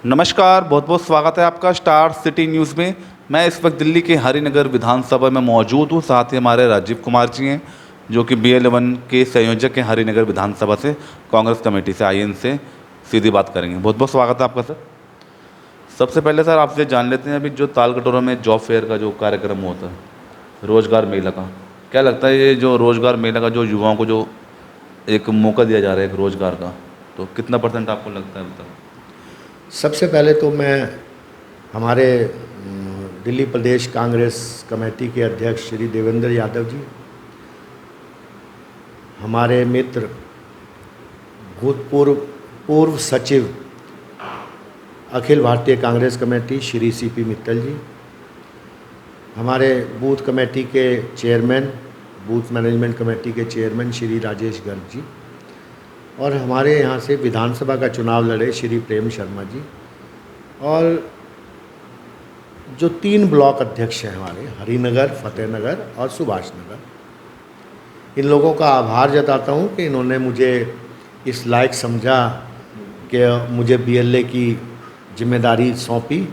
नमस्कार, बहुत बहुत स्वागत है आपका स्टार सिटी न्यूज़ में। मैं इस वक्त दिल्ली के हरिनगर विधानसभा में मौजूद हूँ। साथ ही हमारे राजीव कुमार जी हैं जो कि BL1 के संयोजक हैं हरिनगर विधानसभा से, कांग्रेस कमेटी से। आइए इनसे सीधी बात करेंगे। बहुत बहुत स्वागत है आपका सर। सबसे पहले सर आपसे जान लेते हैं, अभी जो तालकटोरा में जॉब फेयर का जो कार्यक्रम होता है, रोज़गार मेला का, क्या लगता है ये जो रोज़गार मेला का जो युवाओं को जो एक मौका दिया जा रहा है एक रोज़गार का, तो कितना % आपको लगता है मतलब? सबसे पहले तो मैं हमारे दिल्ली प्रदेश कांग्रेस कमेटी के अध्यक्ष श्री देवेंद्र यादव जी, हमारे मित्र पूर्व सचिव अखिल भारतीय कांग्रेस कमेटी श्री CP मित्तल जी, हमारे बूथ कमेटी के चेयरमैन, बूथ मैनेजमेंट कमेटी के चेयरमैन श्री राजेश गर्ग जी, और हमारे यहाँ से विधानसभा का चुनाव लड़े श्री प्रेम शर्मा जी, और जो 3 ब्लॉक अध्यक्ष हैं हमारे, हरिनगर, फतेहनगर और सुभाष नगर, इन लोगों का आभार जताता हूँ कि इन्होंने मुझे इस लायक समझा कि मुझे BLA की जिम्मेदारी सौंपी,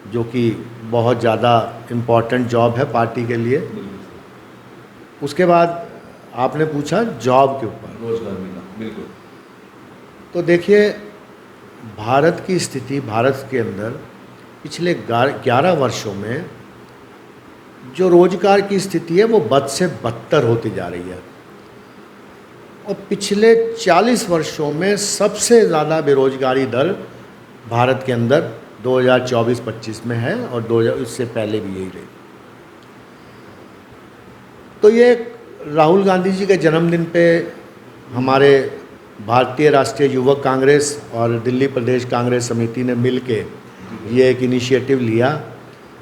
जो कि बहुत ज़्यादा इम्पॉर्टेंट जॉब है पार्टी के लिए। उसके बाद आपने पूछा जॉब के ऊपर, रोज़गार मेला, बिल्कुल। तो देखिए, भारत की स्थिति, भारत के अंदर पिछले 11 वर्षों में जो रोजगार की स्थिति है वो बद से बदतर होती जा रही है, और पिछले 40 वर्षों में सबसे ज़्यादा बेरोजगारी दर भारत के अंदर 2024-25 में है, और 2000 इससे पहले भी यही रही। तो ये राहुल गांधी जी के जन्मदिन पे हमारे भारतीय राष्ट्रीय युवक कांग्रेस और दिल्ली प्रदेश कांग्रेस समिति ने मिल के ये एक इनिशिएटिव लिया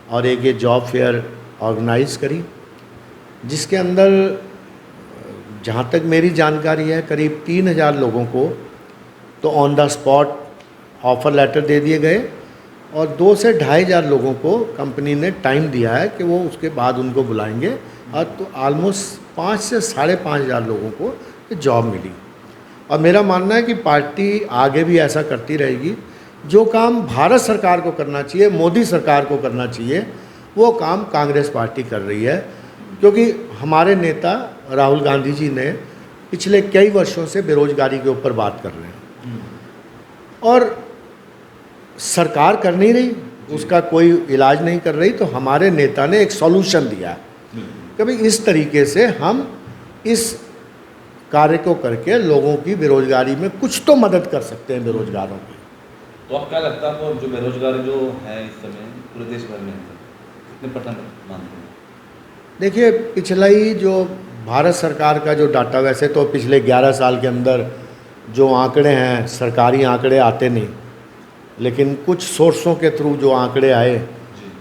और एक ये जॉब फेयर ऑर्गेनाइज करी, जिसके अंदर जहाँ तक मेरी जानकारी है करीब 3000 लोगों को तो on the spot offer letter दे दिए गए, और 2 से 2500 लोगों को कंपनी ने टाइम दिया है कि वो उसके बाद उनको बुलाएंगे, और तो ऑलमोस्ट 5 से 5500 लोगों को जॉब मिली। और मेरा मानना है कि पार्टी आगे भी ऐसा करती रहेगी। जो काम भारत सरकार को करना चाहिए, मोदी सरकार को करना चाहिए, वो काम कांग्रेस पार्टी कर रही है, क्योंकि हमारे नेता राहुल गांधी जी ने पिछले कई वर्षों से बेरोजगारी के ऊपर बात कर रहे हैं, और सरकार कर नहीं रही, उसका कोई इलाज नहीं कर रही। तो हमारे नेता ने एक सॉल्यूशन दिया है कि भाई इस तरीके से हम इस कार्य को करके लोगों की बेरोजगारी में कुछ तो मदद कर सकते हैं, बेरोजगारों की। तो अब क्या लगता है आपको, जो बेरोजगार जो है इस समय पूरे देश भर में कितने % मानते हैं? देखिए, पिछला ही जो भारत सरकार का जो डाटा, वैसे तो पिछले 11 साल के अंदर जो आंकड़े हैं, सरकारी आंकड़े आते नहीं, लेकिन कुछ सोर्सों के थ्रू जो आंकड़े आए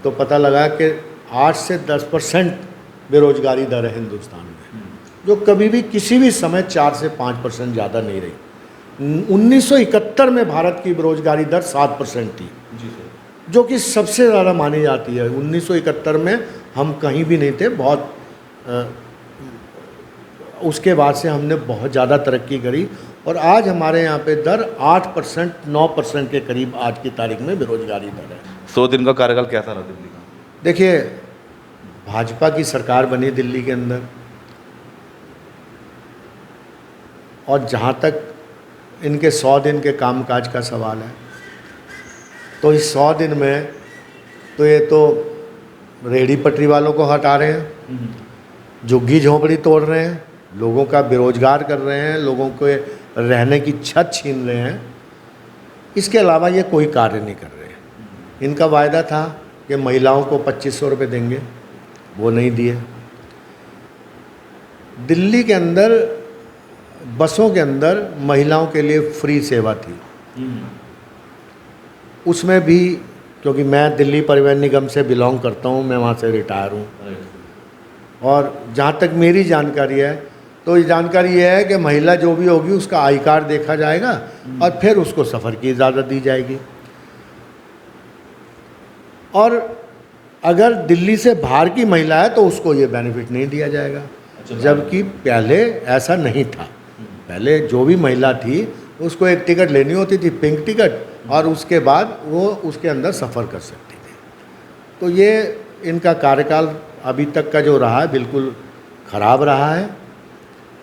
तो पता लगा कि 8 से 10% बेरोजगारी दर है हिंदुस्तान में, जो कभी भी किसी भी समय 4 से 5% ज़्यादा नहीं रही। 1971 में भारत की बेरोजगारी दर 7% थी, जो कि सबसे ज़्यादा मानी जाती है। 1971 में हम कहीं भी नहीं थे, बहुत उसके बाद से हमने बहुत ज़्यादा तरक्की करी, और आज हमारे यहाँ पे दर 8%, 9% के करीब आज की तारीख में बेरोजगारी दर है। 100 दिन का कार्यकाल कैसा रहा दिल्ली का? देखिए, भाजपा की सरकार बनी दिल्ली के अंदर, और जहाँ तक इनके 100 दिन के कामकाज का सवाल है, तो इस 100 दिन में तो ये तो रेहड़ी पटरी वालों को हटा रहे हैं, झुग्गी झोंपड़ी तोड़ रहे हैं, लोगों का बेरोजगार कर रहे हैं, लोगों को रहने की छत छीन रहे हैं। इसके अलावा ये कोई कार्य नहीं कर रहे हैं। इनका वायदा था कि महिलाओं को 2500 रुपये देंगे, वो नहीं दिए। दिल्ली के अंदर बसों के अंदर महिलाओं के लिए फ्री सेवा थी, उसमें भी, क्योंकि मैं दिल्ली परिवहन निगम से बिलोंग करता हूँ, मैं वहाँ से रिटायर हूँ, और जहाँ तक मेरी जानकारी है तो ये जानकारी ये है कि महिला जो भी होगी उसका आई कार्ड देखा जाएगा और फिर उसको सफ़र की इजाज़त दी जाएगी। और अगर दिल्ली से बाहर की महिला है तो उसको ये बेनिफिट नहीं दिया जाएगा, जबकि पहले ऐसा नहीं था। पहले जो भी महिला थी उसको एक टिकट लेनी होती थी, पिंक टिकट, और उसके बाद वो उसके अंदर सफ़र कर सकती थी। तो ये इनका कार्यकाल अभी तक का जो रहा है बिल्कुल ख़राब रहा है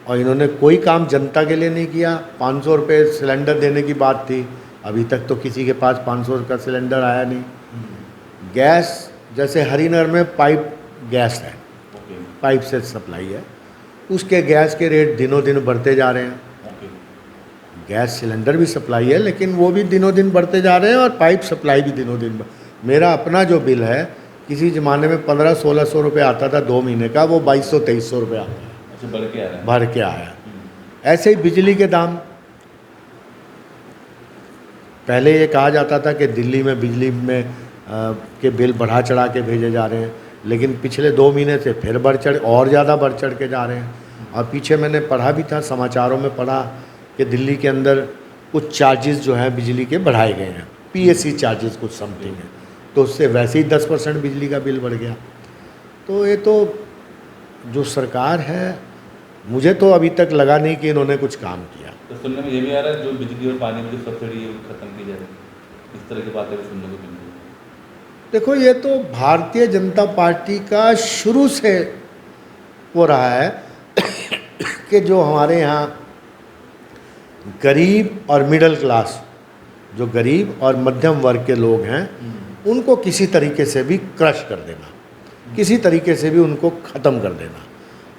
और इन्होंने कोई काम जनता के लिए नहीं किया। 500 रुपये सिलेंडर देने की बात थी, अभी तक तो किसी के पास 500 का सिलेंडर आया नहीं। गैस जैसे हरिनगर में पाइप गैस है, पाइप से सप्लाई है, उसके गैस के रेट दिनों दिन बढ़ते जा रहे हैं। गैस सिलेंडर भी सप्लाई है लेकिन वो भी दिनों दिन बढ़ते जा रहे हैं और पाइप सप्लाई भी दिनों दिन मेरा अपना जो बिल है किसी ज़माने में 1500-1600 रुपये आता था 2 महीने का, वो 2200-2300 रुपये आता है। अच्छा, बढ़ के आया। ऐसे ही बिजली के दाम, पहले ये कहा जाता था कि दिल्ली में बिजली में के बिल बढ़ा चढ़ा के भेजे जा रहे हैं, लेकिन पिछले 2 महीने से फिर और ज़्यादा बढ़ चढ़ के जा रहे हैं। और पीछे मैंने पढ़ा भी था, समाचारों में पढ़ा कि दिल्ली के अंदर कुछ चार्जेस जो हैं बिजली के बढ़ाए गए हैं, PSC चार्जेस कुछ समथिंग है, तो उससे वैसे ही 10% बिजली का बिल बढ़ गया। तो ये तो जो सरकार है, मुझे तो अभी तक लगा नहीं कि इन्होंने कुछ काम किया। तो सुनने में ये भी आ रहा है जो बिजली और पानी में जो सब्सिडी है वो खत्म की जा रही है, इस तरह की बातें भी सुनने को मिल रही है। देखो, ये तो भारतीय जनता पार्टी का शुरू से हो रहा है कि जो हमारे यहाँ गरीब और मिडिल क्लास, जो गरीब और मध्यम वर्ग के लोग हैं, उनको किसी तरीके से भी क्रश कर देना, किसी तरीके से भी उनको ख़त्म कर देना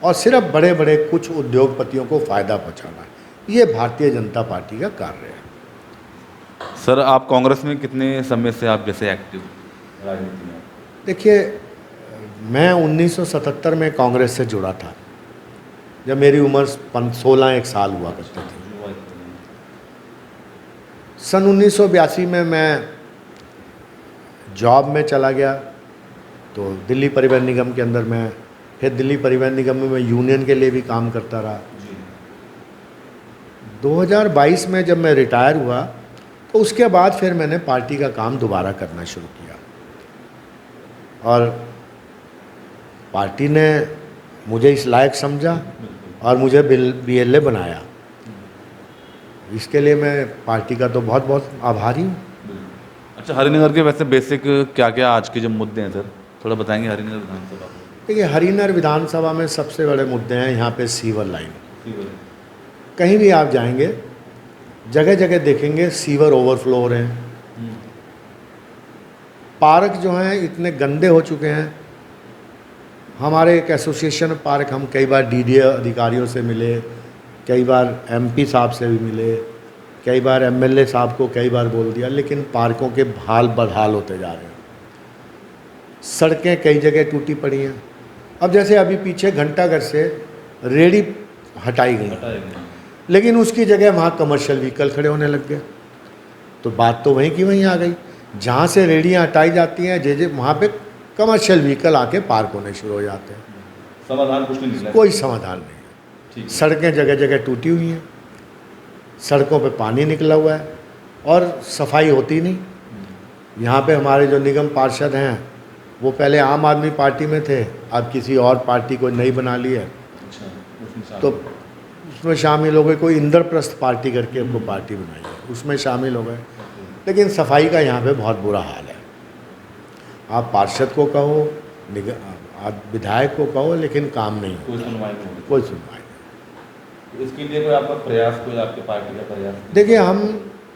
और सिर्फ बड़े बड़े कुछ उद्योगपतियों को फ़ायदा पहुंचाना, ये भारतीय जनता पार्टी का कार्य है। सर, आप कांग्रेस में कितने समय से आप जैसे एक्टिव राजनीति में? देखिए, मैं 1977 में कांग्रेस से जुड़ा था, जब मेरी उम्र 16 साल हुआ करती थी। सन 1982 में मैं जॉब में चला गया, तो दिल्ली परिवहन निगम के अंदर मैं फिर दिल्ली परिवहन निगम में मैं यूनियन के लिए भी काम करता रहा। 2022 में जब मैं रिटायर हुआ तो उसके बाद फिर मैंने पार्टी का काम दोबारा करना शुरू किया और पार्टी ने मुझे इस लायक समझा और मुझे BLA बनाया। इसके लिए मैं पार्टी का तो बहुत बहुत आभारी हूँ। अच्छा, हरिनगर के वैसे बेसिक क्या क्या आज के जो मुद्दे हैं सर, थोड़ा बताएंगे हरिनगर विधानसभा? देखिए, हरिनगर विधानसभा में सबसे बड़े मुद्दे हैं यहाँ पे सीवर लाइन। कहीं भी आप जाएंगे, जगह जगह देखेंगे सीवर ओवरफ्लो हो रहे हैं। पार्क जो हैं इतने गंदे हो चुके हैं। हमारे एक एसोसिएशन पार्क, हम कई बार DDA अधिकारियों से मिले, कई बार MP साहब से भी मिले, कई बार MLA साहब को कई बार बोल दिया, लेकिन पार्कों के हाल बदहाल होते जा रहे हैं। सड़कें कई जगह टूटी पड़ी हैं। अब जैसे अभी पीछे घंटाघर से रेहड़ी हटाई गई, लेकिन उसकी जगह वहाँ कमर्शियल व्हीकल खड़े होने लग गए। तो बात तो वहीं की वहीं आ गई, जहाँ से रेहड़ियाँ हटाई जाती हैं जे वहाँ पे कमर्शियल व्हीकल आके पार्क होने शुरू हो जाते हैं। समाधान कुछ नहीं निकला, कोई समाधान नहीं है। सड़कें जगह जगह टूटी हुई हैं, सड़कों पे पानी निकला हुआ है और सफाई होती नहीं। यहाँ पे हमारे जो निगम पार्षद हैं वो पहले आम आदमी पार्टी में थे, अब किसी और पार्टी को नई बना ली है। तो उसमें शामिल हो गए, कोई इंद्रप्रस्थ पार्टी करके उनको पार्टी बनाई है, उसमें शामिल हो गए। लेकिन सफाई का यहाँ पे बहुत बुरा हाल है। आप पार्षद को कहो, आप विधायक को कहो, लेकिन काम नहीं, कोई सुनवाई नहीं। कोई सुनवाई नहीं। इसके लिए कोई आपका प्रयास, कोई आपके पार्टी का प्रयास? देखिए, हम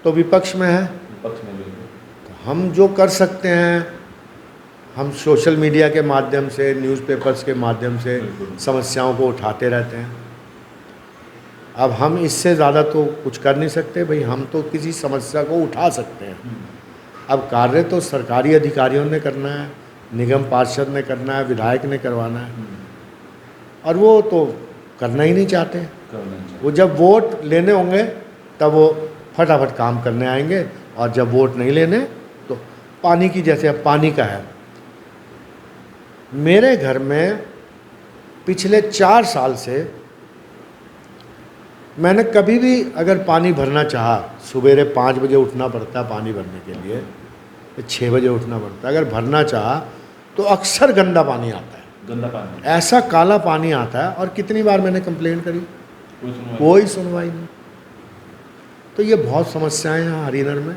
तो विपक्ष में हैं, विपक्ष में भी तो हम जो कर सकते हैं, हम सोशल मीडिया के माध्यम से, न्यूज़पेपर्स के माध्यम से समस्याओं को उठाते रहते हैं। अब हम इससे ज़्यादा तो कुछ कर नहीं सकते भाई, हम तो किसी समस्या को उठा सकते हैं। अब कार्य तो सरकारी अधिकारियों ने करना है, निगम पार्षद ने करना है, विधायक ने करवाना है, और वो तो करना ही नहीं चाहते। वो जब वोट लेने होंगे तब वो फटाफट काम करने आएंगे, और जब वोट नहीं लेने तो पानी की, जैसे अब पानी का है, मेरे घर में पिछले 4 साल से मैंने कभी भी अगर पानी भरना चाहा, सवेरे 5 बजे उठना पड़ता है पानी भरने के लिए, 6 बजे उठना पड़ता है, अगर भरना चाहा तो अक्सर गंदा पानी आता है। गंदा पानी, ऐसा काला पानी आता है, और कितनी बार मैंने कंप्लेन करी, कोई सुनवाई नहीं। तो ये बहुत समस्याएं हैं हरिनगर में।